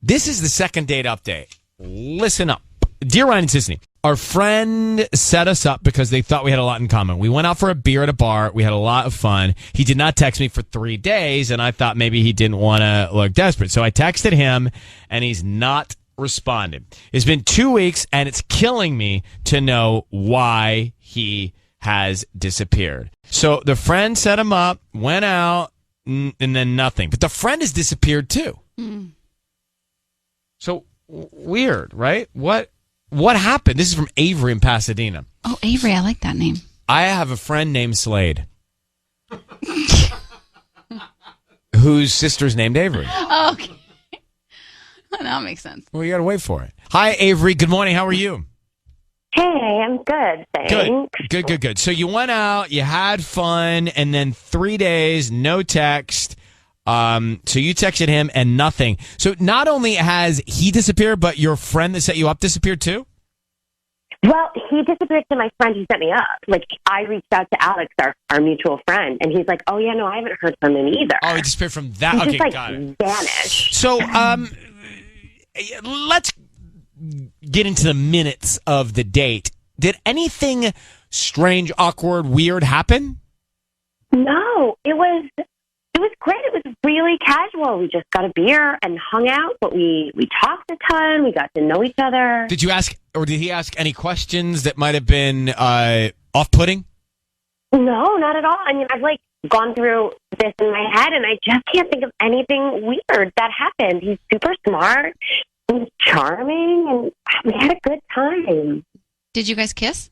This is the second date update. Listen up. Dear Ryan and Sisney, our friend set us up because they thought we had a lot in common. We went out for a beer at a bar. We had a lot of fun. He did not text me for 3 days, and I thought maybe he didn't want to look desperate. So I texted him, and he's not responded. It's been 2 weeks, and it's killing me to know why he has disappeared. So the friend set him up, went out, and then nothing. But the friend has disappeared too. So weird, right? What happened? This is from Avery in Pasadena. Oh, Avery, I like that name. I have a friend named Slade. Whose sister's named Avery. Oh, okay. That makes sense. Well, you got to wait for it. Hi, Avery. Good morning. How are you? Hey, I'm good, thanks. Good. So you went out, you had fun, and then 3 days, no text. So you texted him and nothing. So not only has he disappeared, but your friend that set you up disappeared too? Well, he disappeared to my friend who set me up. Like, I reached out to Alex, our mutual friend, and he's like, oh, yeah, no, I haven't heard from him either. Oh, he disappeared from that? He okay, just, got it. Vanished. So, let's get into the minutes of the date. Did anything strange, awkward, weird happen? No, it was great. It was really casual. We just got a beer and hung out, but we talked a ton. We got to know each other. Did you ask, or did he ask any questions that might have been off-putting? No, not at all. I mean, I've gone through this in my head, and I just can't think of anything weird that happened. He's super smart. He's charming, and we had a good time. Did you guys kiss?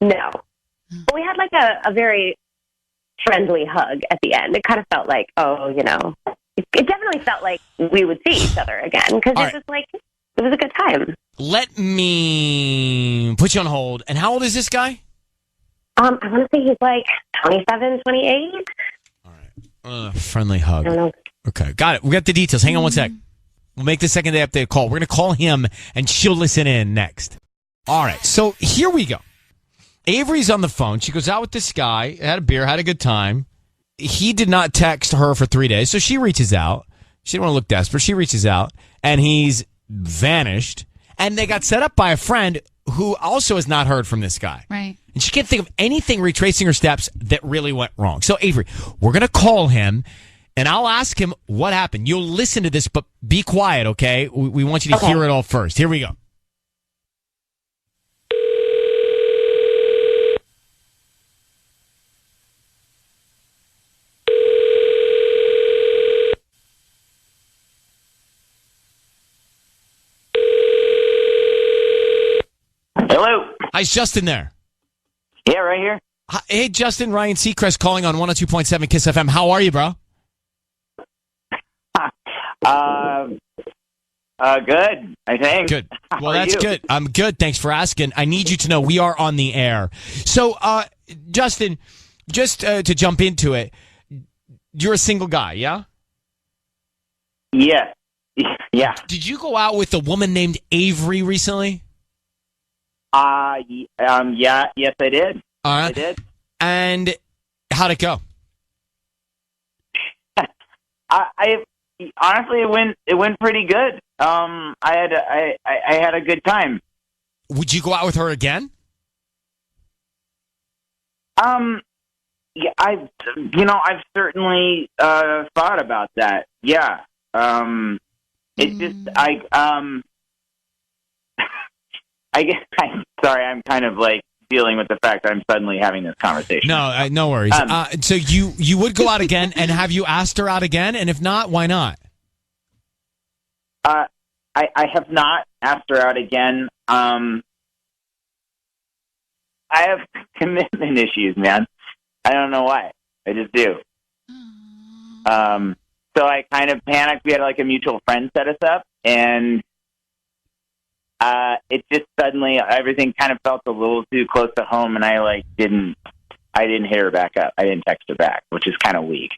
No. But we had a very friendly hug at the end. It kind of felt like, it definitely felt like we would see each other again, because it was a good time. Let me put you on hold. And how old is this guy? I want to say he's 27, 28. All right. Friendly hug. I don't know. Okay, got it. We got the details. Hang on one sec. We'll make the second day update call. We're going to call him, and she'll listen in next. All right, so here we go. Avery's on the phone. She goes out with this guy, had a beer, had a good time. He did not text her for 3 days, so she reaches out. She didn't want to look desperate. She reaches out, and he's vanished. And they got set up by a friend who also has not heard from this guy. Right. And she can't think of anything retracing her steps that really went wrong. So, Avery, we're going to call him, and I'll ask him what happened. You'll listen to this, but be quiet, okay? We want you to hear it all first. Here we go. Hello. Hi, is Justin there? Yeah, right here. Hi, hey, Justin, Ryan Seacrest calling on 102.7 KISS FM. How are you, bro? Good, I think. Good. Well, How are that's you? good. I'm good. Thanks for asking. I need you to know we are on the air. So, Justin, just to jump into it, you're a single guy, yeah? Yeah. Yeah. Did you go out with a woman named Avery recently? Yeah, yes, I did. I did. And how'd it go? I honestly, it went pretty good. I had a good time. Would you go out with her again? Yeah, I've certainly thought about that. Yeah. It's just I guess I'm sorry. I'm kind of dealing with the fact that I'm suddenly having this conversation. No, no worries. So you would go out again, and have you asked her out again? And if not, why not? I have not asked her out again. I have commitment issues, man. I don't know why. I just do. So I kind of panicked. We had a mutual friend set us up, and it just suddenly everything kind of felt a little too close to home, and I didn't hit her back up. I didn't text her back, which is kind of weak.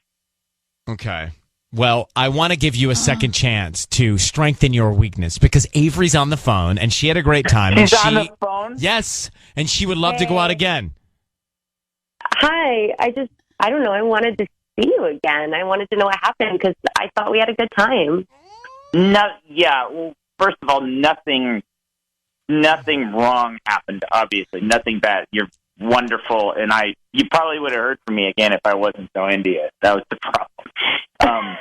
Okay. Well, I want to give you a second chance to strengthen your weakness, because Avery's on the phone and she had a great time. She's on the phone? Yes, and she would love to go out again. Hi. I don't know. I wanted to see you again. I wanted to know what happened because I thought we had a good time. No, yeah. Well, first of all, nothing wrong happened. Obviously, nothing bad. You're wonderful, and you probably would have heard from me again if I wasn't so into it. That was the problem.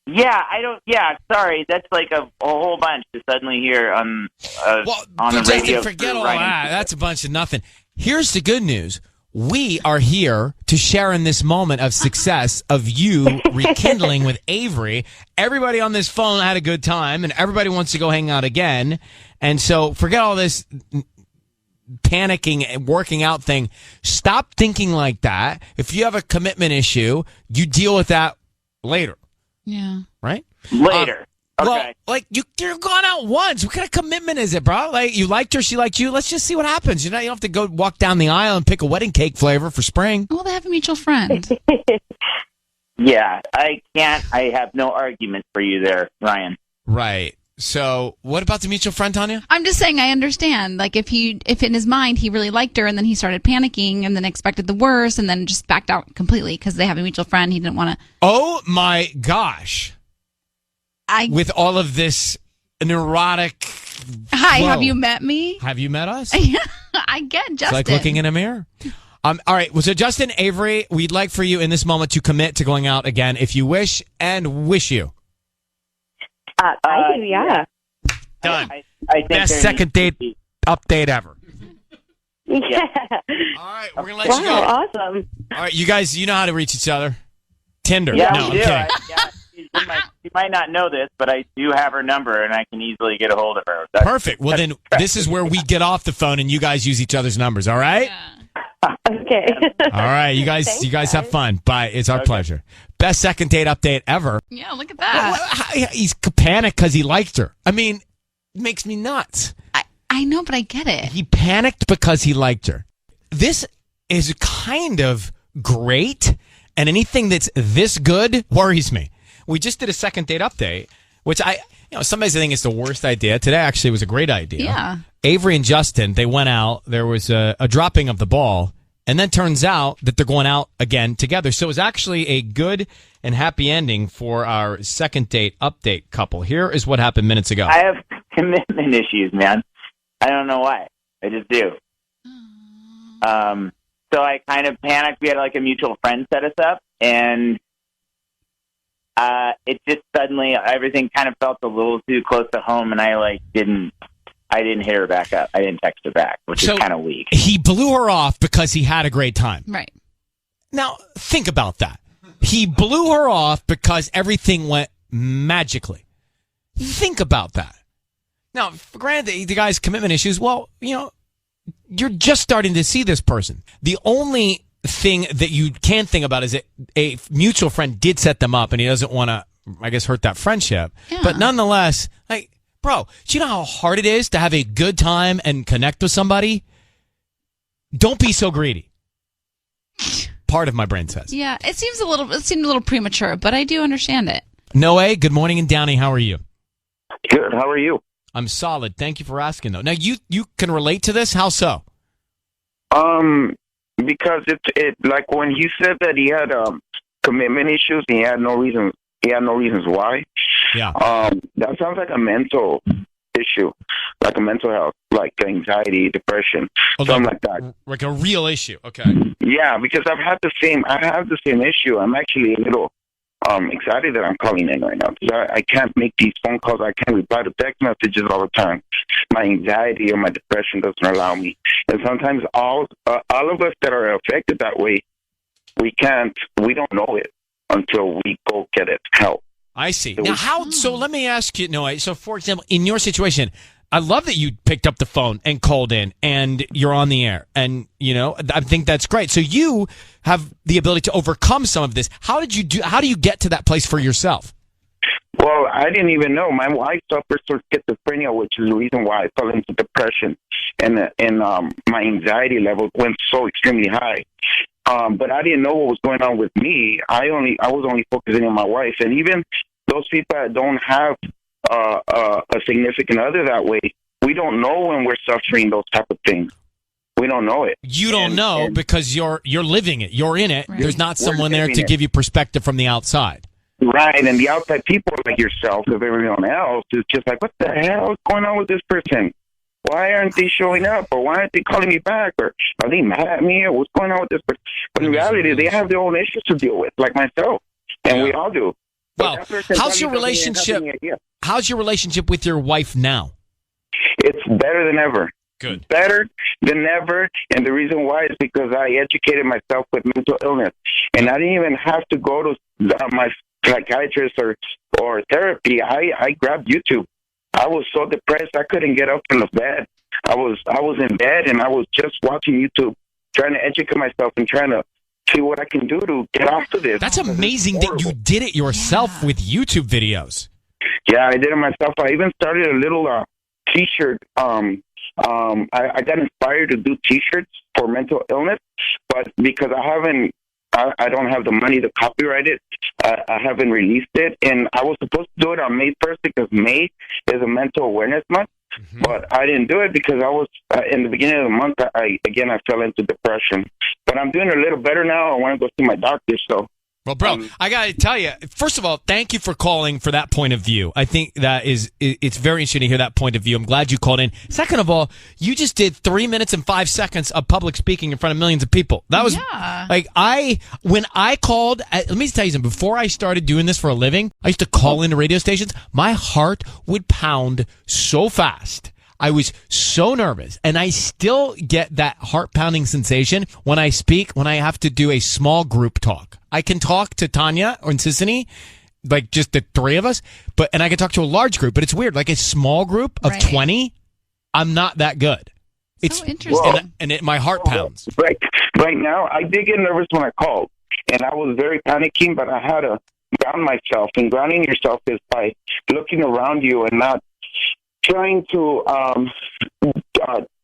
Yeah, I don't. Yeah, sorry. That's like a whole bunch to suddenly hear on the radio. Forget all that. That's a bunch of nothing. Here's the good news. We are here to share in this moment of success of you rekindling with Avery. Everybody on this phone had a good time, and everybody wants to go hang out again. And so forget all this panicking and working out thing. Stop thinking like that. If you have a commitment issue, you deal with that later. Yeah. Right? Later. Okay. Well, like you're gone out once. What kind of commitment is it, bro? Like you liked her, she liked you. Let's just see what happens. You don't have to go walk down the aisle and pick a wedding cake flavor for spring. Well, they have a mutual friend. Yeah, I can't. I have no argument for you there, Ryan. Right. So, what about the mutual friend, Tanya? I'm just saying I understand. Like if in his mind he really liked her and then he started panicking and then expected the worst and then just backed out completely because they have a mutual friend. He didn't want to. Oh my gosh. With all of this neurotic. Hi, flow. have you met me? Have you met us? I get Justin. It's like looking in a mirror. All right. Well, so Justin, Avery, we'd like for you in this moment to commit to going out again if you wish and wish you. I do, yeah. Done. I think Best there second needs date to be- update ever. Yeah. All right. We're going to let Wow, you go. awesome. All right. You guys, you know how to reach each other. Tinder. Yeah, No, I'm we do. kidding. You might not know this, but I do have her number, and I can easily get a hold of her. Perfect. Well, then this is where we get off the phone and you guys use each other's numbers. All right. Yeah. Okay. All right. You guys, Thanks, have fun. Bye. It's our pleasure. Best second date update ever. Yeah, look at that. He's panicked because he liked her. I mean, it makes me nuts. I know, but I get it. He panicked because he liked her. This is kind of great, and anything that's this good worries me. We just did a second date update, which somebody's think it's the worst idea. Today actually was a great idea. Yeah. Avery and Justin, they went out. There was a dropping of the ball, and then turns out that they're going out again together. So it was actually a good and happy ending for our second date update couple. Here is what happened minutes ago. I have commitment issues, man. I don't know why. I just do. So I kind of panicked. We had like a mutual friend set us up, and it just suddenly everything kind of felt a little too close to home, and I didn't hit her back up. I didn't text her back, which is kind of weak. He blew her off because he had a great time. Right. Now, think about that. He blew her off because everything went magically. Think about that. Now, granted, the guy's commitment issues, well, you're just starting to see this person. The only thing that you can think about is that a mutual friend did set them up and he doesn't want to, I guess, hurt that friendship. Yeah. But nonetheless, bro, do you know how hard it is to have a good time and connect with somebody? Don't be so greedy. Part of my brain says. Yeah, it seemed a little premature, but I do understand it. Noe, good morning in Downey. How are you? Good. How are you? I'm solid. Thank you for asking, though. Now, you can relate to this? How so? Because it like when he said that he had commitment issues, he had no reasons. He had no reasons why. Yeah. That sounds like a mental issue, like a mental health, like anxiety, depression, something like that. Like a real issue. Okay. Yeah, because I have the same issue. I'm actually a little excited that I'm calling in right now because I can't make these phone calls. I can't reply to text messages all the time. My anxiety or my depression doesn't allow me. And sometimes all of us that are affected that way, we don't know it until we go get it help. I see. Now, so let me ask you, Noah. So, for example, in your situation, I love that you picked up the phone and called in and you're on the air. And, I think that's great. So you have the ability to overcome some of this. How do you get to that place for yourself? Well, I didn't even know. My wife suffers from schizophrenia, which is the reason why I fell into depression. And my anxiety level went so extremely high. But I didn't know what was going on with me. I was only focusing on my wife. And even those people that don't have a significant other that way, we don't know when we're suffering those type of things. We don't know it. You don't know because you're living it. You're in it. Right. There's not someone there to give you perspective from the outside. Right, and the outside people like yourself, of everyone else, is just like, what the hell is going on with this person? Why aren't they showing up? Or why aren't they calling me back? Or are they mad at me? Or what's going on with this person? But in reality, they have their own issues to deal with, like myself. And we all do. Well, how's your relationship? How's your relationship with your wife now? It's better than ever. Good. Better than ever. And the reason why is because I educated myself with mental illness. And I didn't even have to go to my psychiatrist or therapy. I grabbed YouTube. I was so depressed I couldn't get up from the bed. I was in bed and I was just watching YouTube, trying to educate myself and trying to see what I can do to get off of this. That's amazing that you did it yourself with YouTube videos. Yeah, I did it myself. I even started a little T-shirt. I got inspired to do T-shirts for mental illness, but because I don't have the money to copyright it. I haven't released it, and I was supposed to do it on May 1st because May is a mental awareness month. Mm-hmm. But I didn't do it because I was in the beginning of the month. I fell into depression, but I'm doing a little better now. I want to go see my doctor. So. Well, bro, I got to tell you, first of all, thank you for calling for that point of view. I think it's very interesting to hear that point of view. I'm glad you called in. Second of all, you just did 3 minutes and 5 seconds of public speaking in front of millions of people. That was when I called, let me tell you something. Before I started doing this for a living, I used to call into radio stations. My heart would pound so fast. I was so nervous, and I still get that heart-pounding sensation when I speak, when I have to do a small group talk. I can talk to Tanya or Sissany, like just the three of us, and I can talk to a large group, but it's weird. Like a small group of 20, I'm not that good. It's so interesting. My heart pounds. Right now, I did get nervous when I called, and I was very panicking, but I had to ground myself, and grounding yourself is by looking around you and not trying to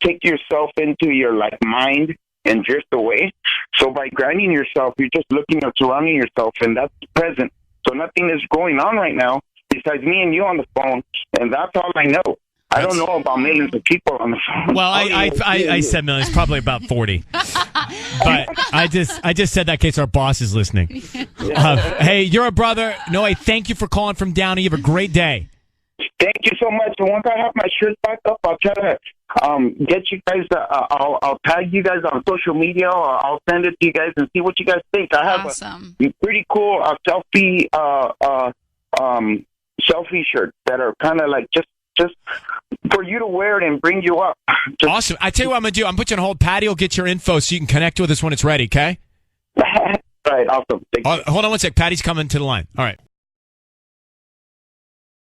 take yourself into your mind and drift away. So by grounding yourself, you're just looking and surrounding yourself, and that's present. So nothing is going on right now besides me and you on the phone, and that's all I know. I don't know about millions of people on the phone. Well, I said millions, probably about 40. But I just said that in case our boss is listening. Hey, you're a brother. Noe, thank you for calling from Downey. You have a great day. Thank you so much. And once I have my shirt back up, I'll try to get you guys. I'll tag you guys on social media, or I'll send it to you guys and see what you guys think. I have a pretty cool selfie shirts that are kind of like just for you to wear it and bring you up. Awesome. I tell you what I'm gonna do. I'm gonna put you on hold. Patty will get your info so you can connect with us when it's ready. Okay. Right. Awesome. Hold on one sec. Patty's coming to the line. All right.